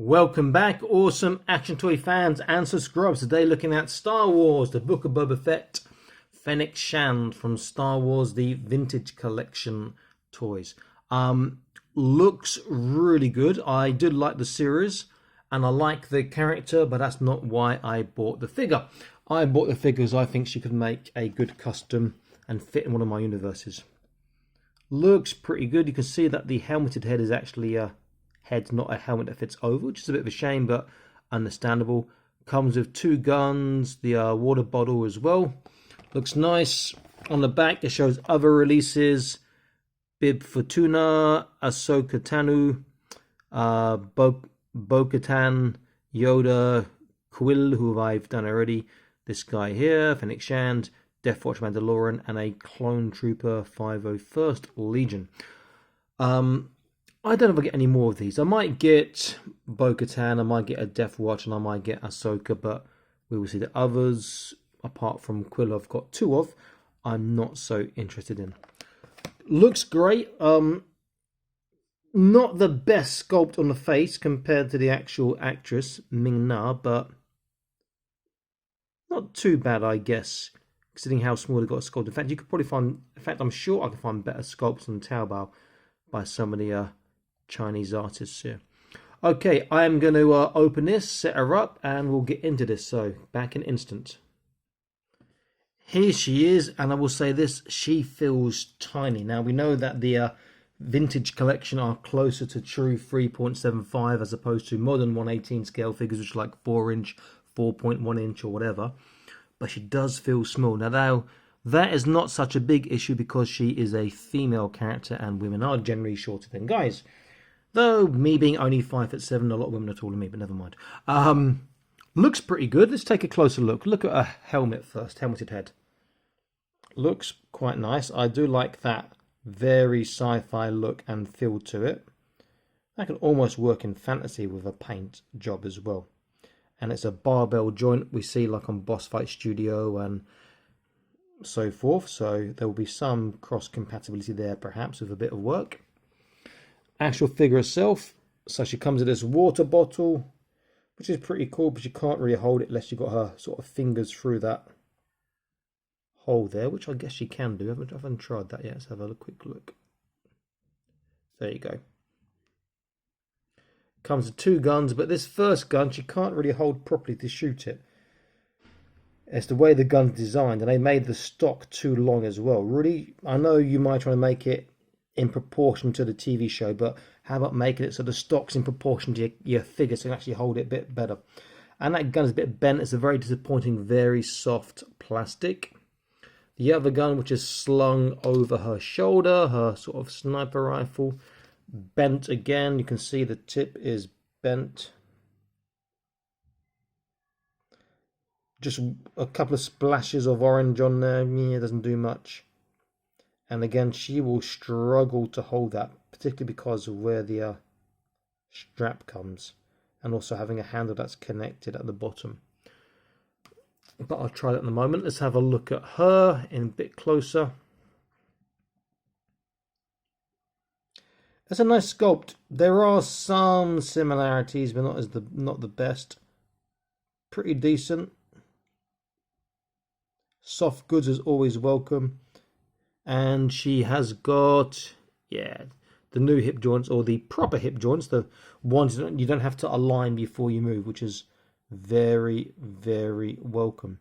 Welcome back, awesome action toy fans and subscribers. Today looking at Star Wars, the Book of Boba Fett, Fennec Shand from Star Wars, the Vintage Collection toys. Looks really good. I did like the series and I like the character, but that's not why I bought the figure. I bought the figure because I think she could make a good custom and fit in one of my universes. Looks pretty good. You can see that the helmeted head is actually head, not a helmet that fits over, which is a bit of a shame, but understandable. Comes with two guns, the water bottle as well. Looks nice. On the back, it shows other releases: Bib Fortuna, Ahsoka Tano, Bo-Katan, Yoda, Quill, who I've done already. This guy here, Fennec Shand, Death Watch Mandalorian, and a Clone Trooper 501st Legion. I don't know if I get any more of these. I might get Bo-Katan, I might get a Death Watch, and I might get Ahsoka, but we will see. The others, apart from Quill, I've got two of, I'm not so interested in. Looks great. Not the best sculpt on the face compared to the actual actress, Ming-Na, but not too bad, I guess, considering how small they got a sculpt. In fact, you could probably find, in fact, I'm sure I can find better sculpts on Taobao by some of the Chinese artists here. Okay, I am going to open this, set her up, and we'll get into this. So, back in an instant. Here she is, and I will say this, she feels tiny. Now, we know that the vintage collection are closer to true 3.75 as opposed to modern 1/18 scale figures, which are like 4-inch, 4.1 inch, or whatever. But she does feel small. Now, that is not such a big issue because she is a female character, and women are generally shorter than guys. Though, me being only 5'7", a lot of women are taller than me, but never mind. Looks pretty good. Let's take a closer look. Look at her helmet first, helmeted head. Looks quite nice. I do like that very sci-fi look and feel to it. That can almost work in fantasy with a paint job as well. And it's a barbell joint we see like on Boss Fight Studio and so forth. So there will be some cross compatibility there perhaps with a bit of work. Actual figure itself, so she comes with this water bottle, which is pretty cool, but you can't really hold it unless you've got her sort of fingers through that hole there, which I guess she can do. I haven't tried that yet. Let's have a quick look. There you go. Comes with two guns, but this first gun she can't really hold properly to shoot it. It's the way the gun's designed, and they made the stock too long as well. Really, I know you might try to make it in proportion to the TV show, but how about making it so the stock's in proportion to your figure so you can actually hold it a bit better. And that gun is a bit bent. It's a very disappointing, very soft plastic. The other gun, which is slung over her shoulder, her sort of sniper rifle, bent again. You can see the tip is bent. Just a couple of splashes of orange on there. Yeah, it doesn't do much. And again, she will struggle to hold that, particularly because of where the strap comes. And also having a handle that's connected at the bottom. But I'll try that in a moment. Let's have a look at her in a bit closer. That's a nice sculpt. There are some similarities, but not the best. Pretty decent. Soft goods is always welcome. And she has got, yeah, the new hip joints, or the proper hip joints, the ones you don't have to align before you move, which is very, very welcome.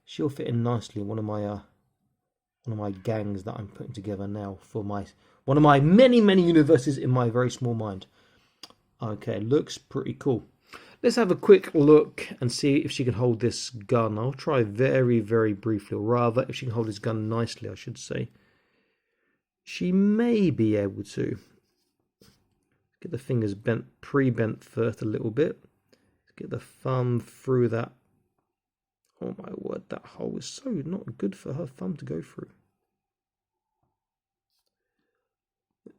She'll fit in nicely in one of my gangs that I'm putting together now for one of my many universes in my very small mind. Okay, looks pretty cool. Let's have a quick look and see if she can hold this gun. I'll try very, very briefly, or rather, if she can hold this gun nicely, I should say. She may be able to. Get the fingers bent, pre-bent first a little bit. Get the thumb through that. Oh my word, that hole is so not good for her thumb to go through.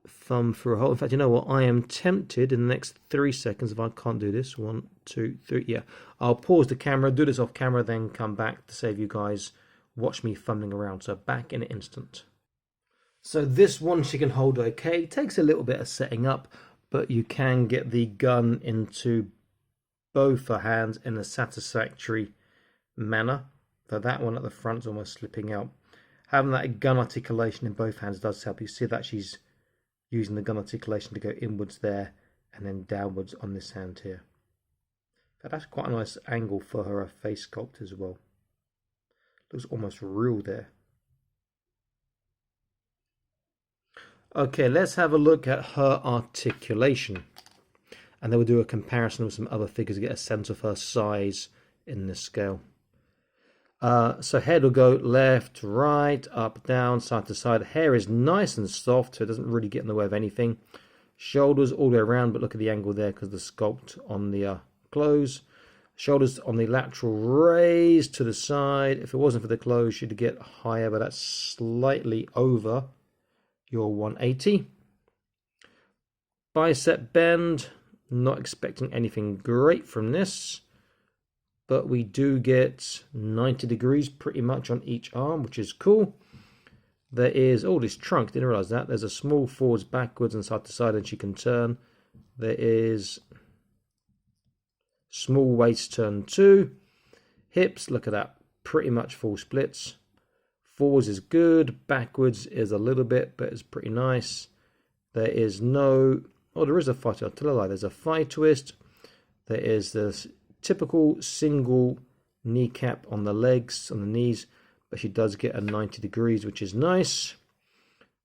Thumb through a hole. In fact, you know what? I am tempted in the next 3 seconds, if I can't do this. 1, 2, 3. Yeah. I'll pause the camera, do this off camera, then come back to save you guys watch me fumbling around. So back in an instant. So this one she can hold okay. Takes a little bit of setting up, but you can get the gun into both her hands in a satisfactory manner. So that one at the front is almost slipping out. Having that gun articulation in both hands does help. You see that she's using the gun articulation to go inwards there and then downwards on this hand here. But that's quite a nice angle for her face sculpt as well. Looks almost real there. Okay, let's have a look at her articulation. And then we'll do a comparison with some other figures to get a sense of her size in this scale. So head will go left, right, up, down, side to side. Hair is nice and soft, so it doesn't really get in the way of anything. Shoulders all the way around, but look at the angle there because the sculpt on the clothes. Shoulders on the lateral raised to the side. If it wasn't for the clothes, you'd get higher, but that's slightly over your 180. Bicep bend, not expecting anything great from this. But we do get 90 degrees pretty much on each arm, which is cool. There is, oh, this trunk, didn't realize that. There's a small forwards, backwards, and side to side, and she can turn. There is small waist turn too. Hips, look at that, pretty much full splits. Forwards is good, backwards is a little bit, but it's pretty nice. There is no, oh, there is a thigh twist. I'll tell a lie. There's a thigh twist. There is this typical single kneecap on the legs, on the knees, but she does get a 90 degrees, which is nice.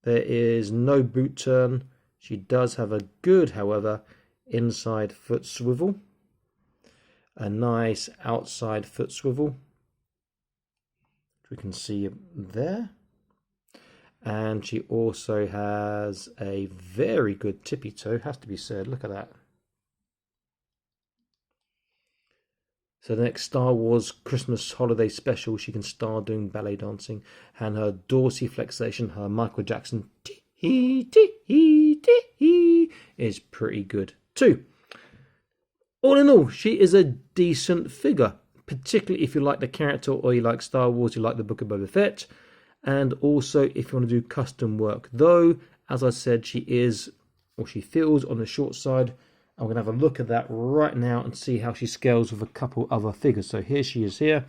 There is no boot turn. She does have a good, however, inside foot swivel. A nice outside foot swivel, which we can see there. And she also has a very good tippy toe, has to be said. Look at that. So the next Star Wars Christmas holiday special, she can start doing ballet dancing. And her dorsiflexation, her Michael Jackson is pretty good too. All in all, she is a decent figure, particularly if you like the character or you like Star Wars, you like the Book of Boba Fett. And also if you want to do custom work. Though, as I said, she is, or she feels on the short side. I'm going to have a look at that right now and see how she scales with a couple other figures. So here she is here.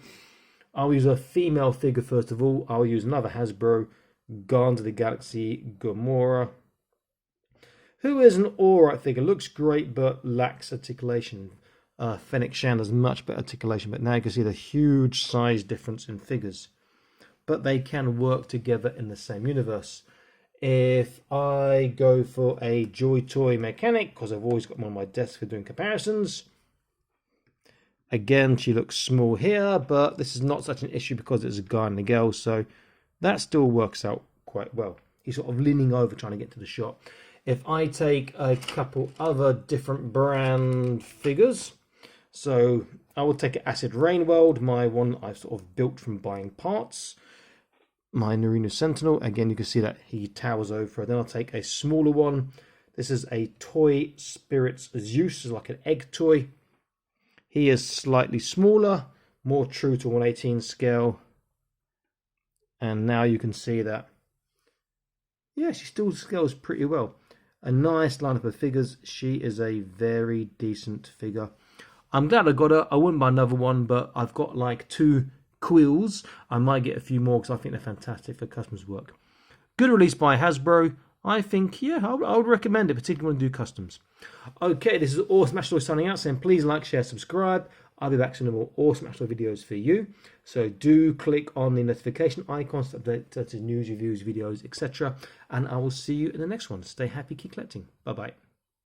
I'll use a female figure first of all. I'll use another Hasbro Guardians of the Galaxy Gamora, who is an alright figure. Looks great but lacks articulation. Fennec Shand has much better articulation, but now you can see the huge size difference in figures. But they can work together in the same universe. If I go for a Joy Toy mechanic, because I've always got one on my desk for doing comparisons, again, she looks small here, but this is not such an issue because it's a guy and a girl, so that still works out quite well. He's sort of leaning over trying to get to the shot. If I take a couple other different brand figures, so I will take an Acid Rain World, my one I've sort of built from buying parts. My Narinu Sentinel, again you can see that he towers over. Then I'll take a smaller one. This is a Toy Spirits Zeus, it's like an egg toy. He is slightly smaller, more true to 1/18 scale. And now you can see that, yeah, she still scales pretty well. A nice lineup of figures. She is a very decent figure. I'm glad I got her. I wouldn't buy another one, but I've got like 2 quills. I might get a few more because I think they're fantastic for customs work. Good release by Hasbro. I think, yeah, I would recommend it, particularly when you do customs. Okay, this is Awesome Action Toy signing out, saying please like, share, subscribe. I'll be back soon with more Awesome Action Toy videos for you. So do click on the notification icons to update news, reviews, videos, etc. And I will see you in the next one. Stay happy, keep collecting. Bye-bye.